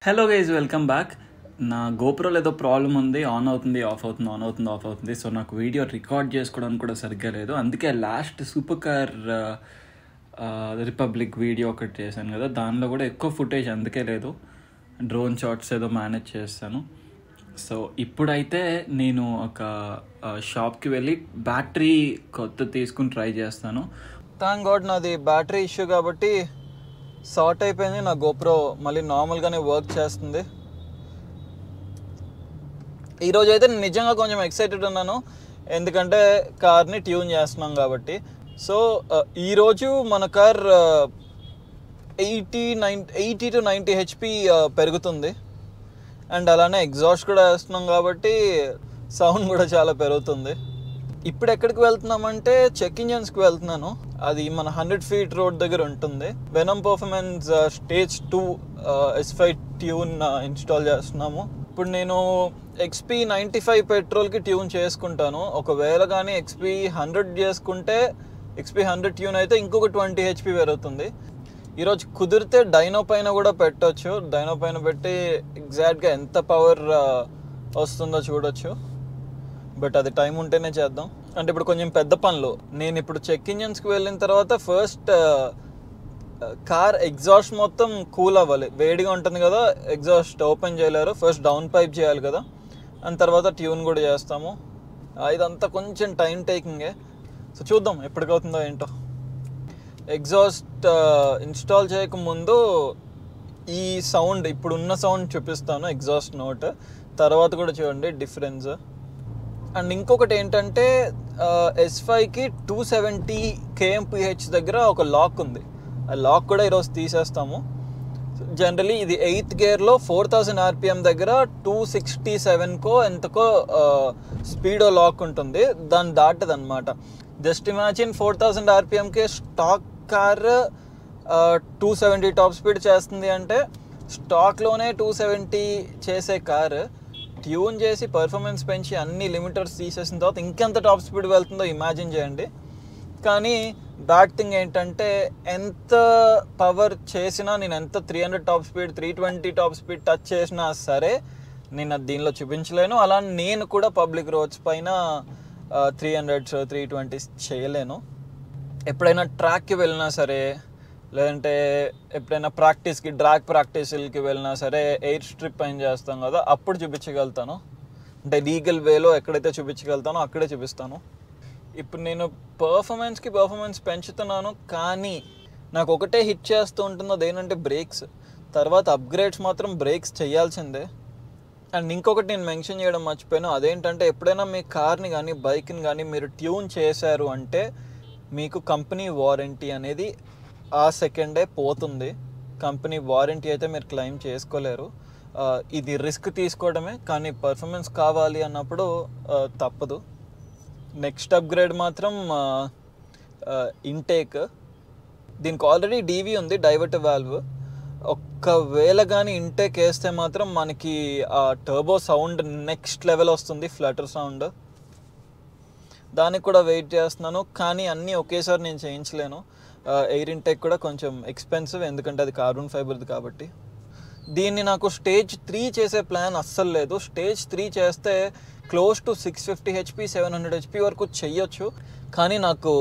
Hello guys, welcome back. నా గోప్రోలో ఏదో problem ఉంది, ఆన్ అవుతుంది ఆఫ్ అవుతుంది, ఆన్ అవుతుంది ఆఫ్ అవుతుంది. సో నాకు వీడియో రికార్డ్ చేసుకోవడానికి కూడా సరిగ్గా లేదు. అందుకే last super car republic video ఒకటి చేశాను కదా, దానిలో కూడా ఎక్కువ ఫుటేజ్ అందుకే లేదు. డ్రోన్ షాట్స్ ఏదో మేనేజ్ చేస్తాను. సో ఇప్పుడైతే నేను ఒక షాప్కి వెళ్ళి బ్యాటరీ కొత్త తీసుకుని ట్రై చేస్తాను. థ్యాంక్ గాడ్ నాది బ్యాటరీ ఇష్యూ కాబట్టి సార్ట్ అయిపోయింది. నా గోప్రో మళ్ళీ నార్మల్గానే వర్క్ చేస్తుంది. ఈరోజు అయితే నేను నిజంగా కొంచెం ఎక్సైటెడ్ ఉన్నాను, ఎందుకంటే కార్ని ట్యూన్ చేస్తున్నాం కాబట్టి. సో ఈరోజు మన కార్ 80 to 90 HP పెరుగుతుంది. అండ్ అలానే ఎగ్జాస్ట్ కూడా వేస్తున్నాం కాబట్టి సౌండ్ కూడా చాలా పెరుగుతుంది. ఇప్పుడు ఎక్కడికి వెళ్తున్నామంటే చెక్ ఇంజన్స్కి వెళ్తున్నాను. అది మన 100 feet రోడ్ దగ్గర ఉంటుంది. Venom performance stage 2 S5 tune install చేస్తున్నాము. ఇప్పుడు నేను XP 95 పెట్రోల్కి ట్యూన్ చేసుకుంటాను. ఒకవేళ కానీ XP 100 చేసుకుంటే, XP 100 ట్యూన్ అయితే ఇంకొక 20 HP పెరుగుతుంది. ఈరోజు కుదిరితే డైనో పైన కూడా పెట్టవచ్చు. డైనో పైన పెట్టి ఎగ్జాక్ట్గా ఎంత పవర్ వస్తుందో చూడొచ్చు. బట్ అది టైం ఉంటేనే చేద్దాం. అంటే ఇప్పుడు కొంచెం పెద్ద పనులు. నేను ఇప్పుడు చెక్ ఇంజన్స్కి వెళ్ళిన తర్వాత ఫస్ట్ కార్ ఎగ్జాస్ట్ మొత్తం కూల్ అవ్వాలి. వేడిగా ఉంటుంది కదా, ఎగ్జాస్ట్ ఓపెన్ చేయలేరు. ఫస్ట్ డౌన్ పైప్ చేయాలి కదా, అండ్ తర్వాత ట్యూన్ కూడా చేస్తాము. ఇదంతా కొంచెం టైం టేకింగే. సో చూద్దాం ఎప్పటికవుతుందో ఏంటో. ఎగ్జాస్ట్ ఇన్స్టాల్ చేయకముందు ఈ సౌండ్, ఇప్పుడున్న సౌండ్ చూపిస్తాను, ఎగ్జాస్ట్ నోట్. తర్వాత కూడా చూడండి డిఫరెన్స్. అండ్ ఇంకొకటి ఏంటంటే S5కి 270 kmph దగ్గర ఒక లాక్ ఉంది. ఆ లాక్ కూడా ఈరోజు తీసేస్తాము. జనరలీ ఇది 8th గేర్లో 4000 RPM దగ్గర 267కో ఎంతకో స్పీడో లాక్ ఉంటుంది. దాన్ని దాటదన్నమాట. జస్ట్ ఇమాజిన్ 4000 RPMకి స్టాక్ కార్ 270 టాప్ స్పీడ్ చేస్తుంది అంటే, స్టాక్లోనే 270 చేసే కారు ట్యూన్ చేసి పర్ఫార్మెన్స్ పెంచి అన్ని లిమిటర్స్ తీసేసిన తర్వాత ఇంకెంత టాప్ స్పీడ్ వెళ్తుందో ఇమాజిన్ చేయండి. కానీ బ్యాడ్ థింగ్ ఏంటంటే, ఎంత పవర్ చేసినా, నేను ఎంత 300 top speed 320 top speed touch చేసినా సరే నేను అది దీనిలో చూపించలేను. అలా నేను కూడా పబ్లిక్ రోడ్స్ పైన 300s 320s చేయలేను. ఎప్పుడైనా ట్రాక్కి వెళ్ళినా సరే, లేదంటే ఎప్పుడైనా ప్రాక్టీస్కి డ్రాగ్ ప్రాక్టీస్కి వెళ్ళినా సరే, ఎయిర్ స్ట్రిప్ పైన చేస్తాం కదా, అప్పుడు చూపించగలుగుతాను. అంటే లీగల్ వేలో ఎక్కడైతే చూపించగలుగుతానో అక్కడే చూపిస్తాను. ఇప్పుడు నేను పర్ఫార్మెన్స్ పెంచుతున్నాను, కానీ నాకు ఒకటే హిట్ చేస్తూ ఉంటుందో అదేంటంటే బ్రేక్స్. తర్వాత అప్గ్రేడ్స్ మాత్రం బ్రేక్స్ చేయాల్సిందే. అండ్ ఇంకొకటి నేను మెన్షన్ చేయడం మర్చిపోయాను, అదేంటంటే ఎప్పుడైనా మీ కార్ని కానీ బైక్ని కానీ మీరు ట్యూన్ చేశారు అంటే మీకు కంపెనీ వారంటీ అనేది ఆ సెకండే పోతుంది. కంపెనీ వారంటీ అయితే మీరు క్లెయిమ్ చేసుకోలేరు. ఇది రిస్క్ తీసుకోవడమే, కానీ పర్ఫార్మెన్స్ కావాలి అన్నప్పుడు తప్పదు. నెక్స్ట్ అప్గ్రేడ్ మాత్రం ఇంటేక్. దీనికి ఆల్రెడీ DV ఉంది, డైవర్ట్ వాల్వ్. ఒక్కవేళ కానీ ఇంటేక్ వేస్తే మాత్రం మనకి ఆ టర్బో సౌండ్ నెక్స్ట్ లెవెల్ వస్తుంది, ఫ్లటర్ సౌండ్. దానికి కూడా వెయిట్ చేస్తున్నాను, కానీ అన్నీ ఒకేసారి నేను చేయించలేను. ఎయిర్ ఇంటేక్ కూడా కొంచెం ఎక్స్పెన్సివ్, ఎందుకంటే అది కార్బన్ ఫైబర్ది కాబట్టి. దీన్ని నాకు స్టేజ్ 3 చేసే ప్లాన్ అస్సలు లేదు. స్టేజ్ 3 చేస్తే క్లోజ్ టు 650 HP 700 HP వరకు చెయ్యొచ్చు, కానీ నాకు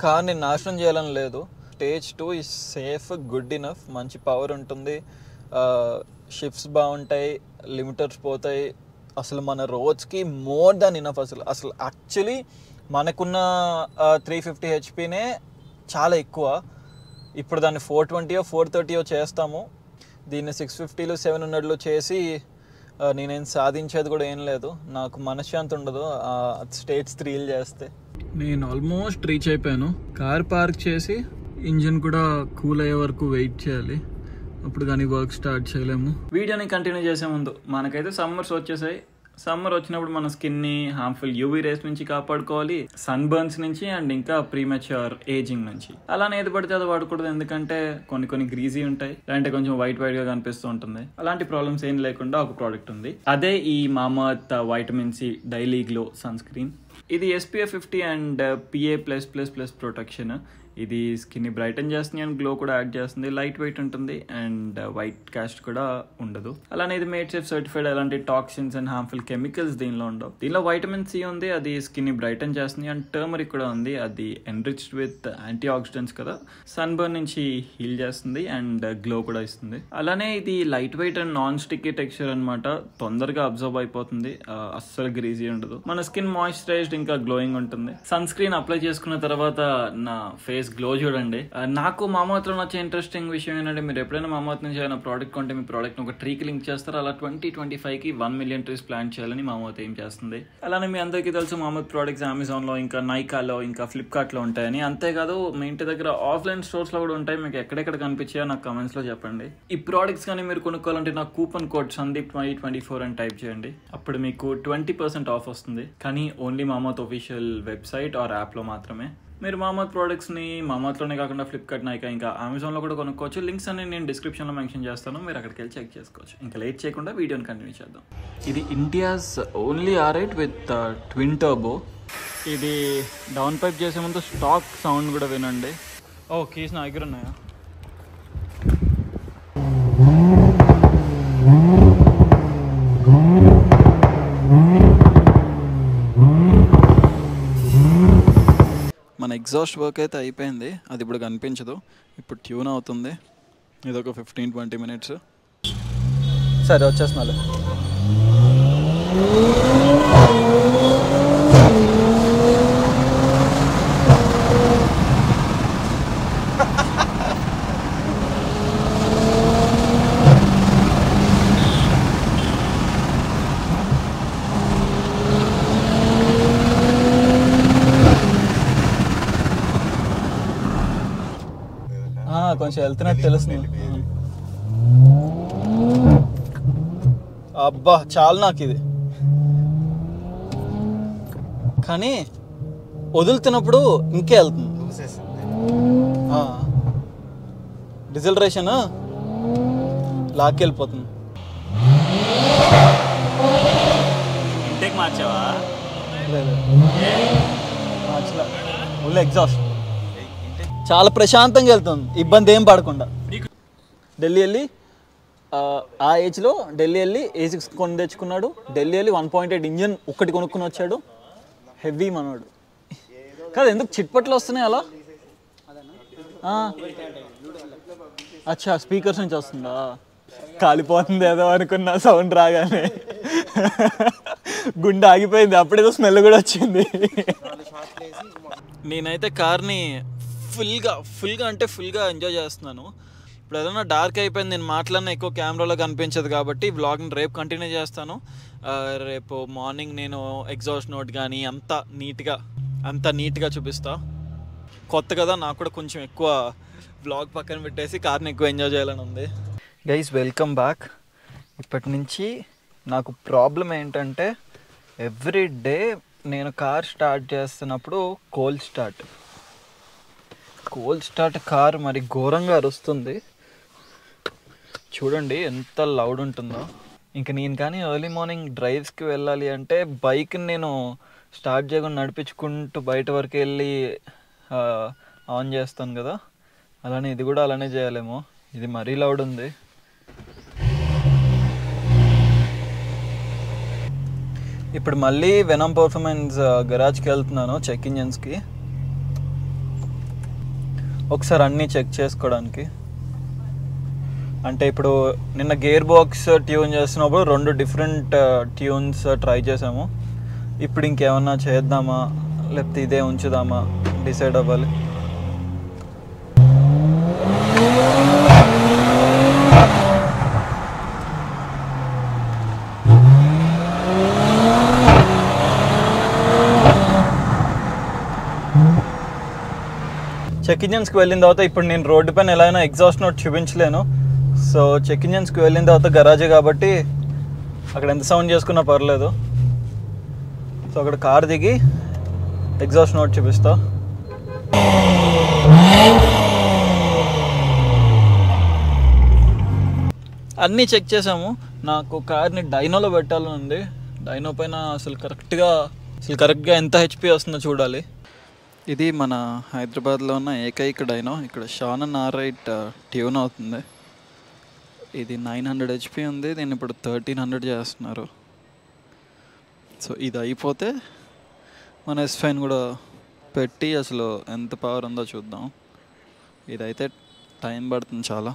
కార్ని నాశనం చేయాలని లేదు. Stage 2 is safe, good enough, మంచి పవర్ ఉంటుంది, షిఫ్ట్స్ బాగుంటాయి, లిమిటర్స్ పోతాయి. అసలు మన రోడ్స్కి మోర్ దాన్ ఇనఫ్. అసలు యాక్చువల్లీ మనకున్న 350 HPనే చాలా ఎక్కువ. ఇప్పుడు దాన్ని 420 430 చేస్తాము. దీన్ని 650 700 చేసి నేనేం సాధించేది కూడా ఏం లేదు. నాకు మనశ్శాంతి ఉండదు స్టేజ్ 3 చేస్తే. నేను ఆల్మోస్ట్ రీచ్ అయిపోయాను. కార్ పార్క్ చేసి ఇంజిన్ కూడా కూల్ అయ్యే వరకు వెయిట్ చేయాలి, అప్పుడు కానీ వర్క్ స్టార్ట్ చేయలేము. వీడియోని కంటిన్యూ చేసే ముందు, మనకైతే సమ్మర్స్ వచ్చేసాయి. సమ్మర్ వచ్చినప్పుడు మన స్కిన్ని హార్మ్ఫుల్ UV రేస్ నుంచి కాపాడుకోవాలి, సన్ బర్న్స్ నుంచి, అండ్ ఇంకా ప్రీమెచ్యూర్ ఏజింగ్ నుంచి. అలానే ఏది పడితే అది వాడకూడదు, ఎందుకంటే కొన్ని గ్రీజీ ఉంటాయి, లేదంటే కొంచెం వైట్ గా కనిపిస్తూ ఉంటుంది. అలాంటి ప్రాబ్లమ్స్ ఏం లేకుండా ఒక ప్రోడక్ట్ ఉంది, అదే ఈ Mamaearth vitamin C daily glow sunscreen. ఇది SPF 50 అండ్ PA+++ ప్రొటెక్షన్. ఇది స్కిన్ని బ్రైటన్ చేస్తుంది అండ్ గ్లో కూడా యాడ్ చేస్తుంది. లైట్ వెయిట్ ఉంటుంది అండ్ వైట్ కాస్ట్ కూడా ఉండదు. అలానే ఇది మేడ్ సేఫ్ సర్టిఫైడ్. అలాంటి టాక్సిన్స్ అండ్ హార్మ్ఫుల్ కెమికల్స్ దీనిలో ఉండవు. దీనిలో వైటమిన్ C ఉంది, అది స్కిన్ని బ్రైటన్ చేస్తుంది. అండ్ టర్మరిక్ కూడా ఉంది, అది ఎన్రిచ్డ్ విత్ యాంటీ ఆక్సిడెంట్స్ కదా, సన్ బర్న్ నుంచి హీల్ చేస్తుంది అండ్ గ్లో కూడా ఇస్తుంది. అలానే ఇది light weight and non sticky texture అనమాట. తొందరగా అబ్జర్వ్ అయిపోతుంది, అస్సలు గ్రీజీ ఉండదు. మన స్కిన్ మాయిశ్చరైజ్డ్ ఇంకా గ్లోయింగ్ ఉంటుంది. సన్ స్క్రీన్ అప్లై చేసుకున్న తర్వాత నా ఫేస్ గ్లో చూడండి. నాకు మామూలు నచ్చే ఇంట్రెస్టింగ్ విషయం ఏంటంటే, మీరు ఎప్పుడైనా మామూలు నుంచి ఏమైనా ప్రోడక్ట్ కొంటే మీ ప్రోడక్ట్ ఒక ట్రీకి లింక్ చేస్తారు. అలా 2025కి 1 million ట్రీస్ ప్లాంట్ చేయాలని మామూలు ఏం చేస్తుంది. అలానే మీ అందరికీ తెలుసు మామూలు ప్రోడక్ట్స్ అమెజాన్ లో, ఇంకా నైకాలో, ఇంకా ఫ్లిప్కార్ట్ లో ఉంటాయని. అంతేకాదు మీ ఇంటి దగ్గర ఆఫ్లైన్ స్టోర్స్ లో కూడా ఉంటాయి. మీకు ఎక్కడెక్కడ కనిపించాయో నాకు కమెంట్స్ లో చెప్పండి. ఈ ప్రోడక్ట్స్ కానీ మీరు కొనుక్కోవాలంటే నాకు కూపన్ కోడ్ సందీప్ 2024 అని టైప్ చేయండి. అప్పుడు మీకు 20% ఆఫ్ వస్తుంది. కానీ ఓన్లీ మామూలు ఒఫీషియల్ వెబ్సైట్ ఆర్ యాప్ లో మాత్రమే. మీరు మామూలు ప్రోడక్ట్స్ని మామూలులోనే కాకుండా ఫ్లిప్కార్ట్, నైకా, ఇంకా అమెజాన్లో కూడా కొనుక్కోవచ్చు. లింక్స్ అన్ని నేను డిస్క్రిప్షన్లో మెన్షన్ చేస్తాను, మీరు అక్కడికి వెళ్ళి చెక్ చేసుకోవచ్చు. ఇంకా లేట్ చేయకుండా వీడియోని కంటిన్యూ చేద్దాం. ఇది India's only R8 with twin turbo. ఇది డౌన్ పైప్ చేసే ముందు స్టాక్ సౌండ్ కూడా వినండి. ఓ కీస్ నా దగ్గర ఉన్నాయా? మన ఎగ్జాస్ట్ వర్క్ అయితే అయిపోయింది. అది ఇప్పుడు కనిపించదు, ఇప్పుడు ట్యూన్ అవుతుంది. ఇది ఒక 15-20 minutes. సరే వచ్చేస్తున్నా. కొంచెం వెళ్తున్నట్టు తెలుస్తుంది. అబ్బా చాలు నాకు ఇది. కానీ వదులుతున్నప్పుడు ఇంకే వెళ్తుంది. డిజిలరేషన్ లాక్కెళ్ళిపోతుంది. ఇంటేక్ మార్చావా? లేదు మార్చలే, ఓన్లీ ఎగ్జాస్ట్. చాలా ప్రశాంతంగా వెళ్తుంది, ఇబ్బంది ఏం పడకుండా. ఢిల్లీ వెళ్ళి ఆ ఏజ్లో ఢిల్లీ వెళ్ళి A6 కొని తెచ్చుకున్నాడు. ఢిల్లీ వెళ్ళి 1.8 ఇంజన్ ఒక్కటి కొనుక్కుని వచ్చాడు. హెవీ మనోడు కాదు. ఎందుకు చిట్పట్లు వస్తున్నాయి అలా? అచ్చా స్పీకర్స్ నుంచి వస్తుందా? కాలిపోతుంది ఏదో అనుకున్నా సౌండ్ రాగానే. గుండె ఆగిపోయింది, అప్పుడేదో స్మెల్ కూడా వచ్చింది. నేనైతే కార్ని ఫుల్గా ఎంజాయ్ చేస్తున్నాను. ఇప్పుడు ఏదైనా డార్క్ అయిపోయింది, నేను మాట్లాడిన ఎక్కువ కెమెరాలో కనిపించదు కాబట్టి వ్లాగ్ని రేపు కంటిన్యూ చేస్తాను. రేపు మార్నింగ్ నేను ఎగ్జాస్ట్ నోట్ కానీ అంత నీట్గా చూపిస్తా. కొత్త కదా, నాకు కూడా కొంచెం ఎక్కువ వ్లాగ్ పక్కన పెట్టేసి కార్ని ఎక్కువ ఎంజాయ్ చేయాలని ఉంది. Guys welcome back. ఇప్పటి నుంచి నాకు ప్రాబ్లం ఏంటంటే, ఎవ్రీ డే నేను కార్ స్టార్ట్ చేస్తున్నప్పుడు కోల్డ్ స్టార్ట్ కార్ మరి ఘోరంగా అరుస్తుంది. చూడండి ఎంత లౌడ్ ఉంటుందో. ఇంకా నేను కానీ ఎర్లీ మార్నింగ్ డ్రైవ్స్కి వెళ్ళాలి అంటే బైక్ని నేను స్టార్ట్ చేయకుండా నడిపించుకుంటూ బయట వరకు వెళ్ళి ఆన్ చేస్తాను కదా, అలానే ఇది కూడా అలానే చేయాలేమో. ఇది మరీ లౌడ్ ఉంది. ఇప్పుడు మళ్ళీ వెనమ్ పర్ఫార్మెన్స్ గరాజ్కి వెళ్తున్నాను చెక్ ఇంజన్స్కి, ఒకసారి అన్నీ చెక్ చేసుకోవడానికి. అంటే ఇప్పుడు నిన్న గేర్ బాక్స్ ట్యూన్ చేస్తున్నప్పుడు 2 డిఫరెంట్ ట్యూన్స్ ట్రై చేసాము. ఇప్పుడు ఇంకేమన్నా చేద్దామా లేకపోతే ఇదే ఉంచుదామా డిసైడ్ అవ్వాలి. చెక్ ఇంజన్స్కి వెళ్ళిన తర్వాత ఇప్పుడు నేను రోడ్డు పైన ఎలా అయినా ఎగ్జాస్ట్ నోట్ చూపించలేను. సో చెక్ ఇంజన్స్కి వెళ్ళిన తర్వాత గరాజే కాబట్టి అక్కడ ఎంత సౌండ్ చేసుకున్నా పర్లేదు. సో అక్కడ కార్ దిగి ఎగ్జాస్ట్ నోట్ చూపిస్తా. అన్నీ చెక్ చేసాము. నాకు కార్ని డైనోలో పెట్టాలని ఉంది. డైనో పైన అసలు కరెక్ట్గా అసలు కరెక్ట్గా ఎంత హెచ్పి వస్తుందో చూడాలి. ఇది మన హైదరాబాద్లో ఉన్న ఏకైక డైనో. ఇక్కడ షానన్ R8 ట్యూన్ అవుతుంది. ఇది 900 హెచ్పి ఉంది. దీన్ని ఇప్పుడు 1300 చేస్తున్నారు. సో ఇది అయిపోతే మన S5 కూడా పెట్టి అసలు ఎంత పవర్ ఉందో చూద్దాం. ఇదైతే టైం పడుతుంది చాలా.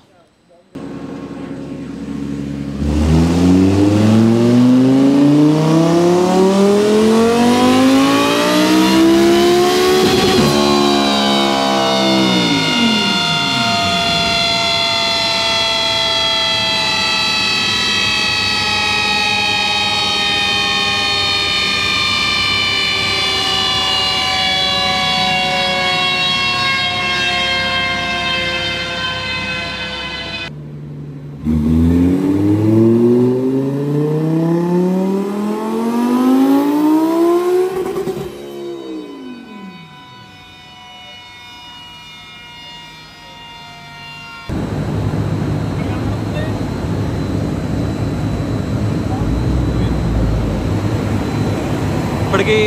ఇప్పటికి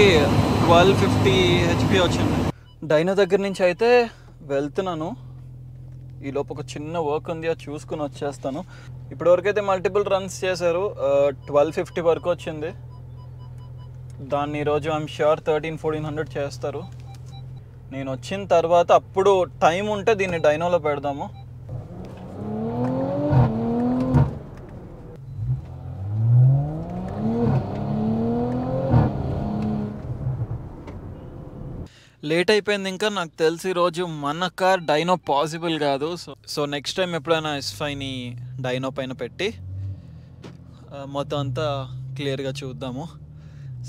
1250 హెచ్పి వచ్చింది. డైనో దగ్గర నుంచి అయితే వెళ్తున్నాను. ఈలోపు ఒక చిన్న వర్క్ ఉంది, అది చూసుకుని వచ్చేస్తాను. ఇప్పటివరకు అయితే మల్టిపుల్ రన్స్ చేశారు. 1250 వరకు వచ్చింది. దాన్ని ఈరోజు ఐఎమ్ ష్యూర్ 1300-1400 చేస్తారు. నేను వచ్చిన తర్వాత అప్పుడు టైం ఉంటే దీన్ని డైనోలో పెడదాము. లేట్ అయిపోయింది. ఇంకా నాకు తెలిసి ఈరోజు మన కార్ డైనో పాసిబుల్ కాదు. సో నెక్స్ట్ టైం ఎప్పుడైనా S5ని డైనో పైన పెట్టి మొత్తం అంతా క్లియర్గా చూద్దాము.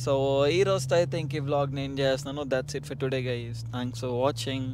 సో ఈ రోజుతో అయితే ఇంక ఈ వ్లాగ్ నేను చేస్తున్నాను. That's it for today guys. Thanks for watching.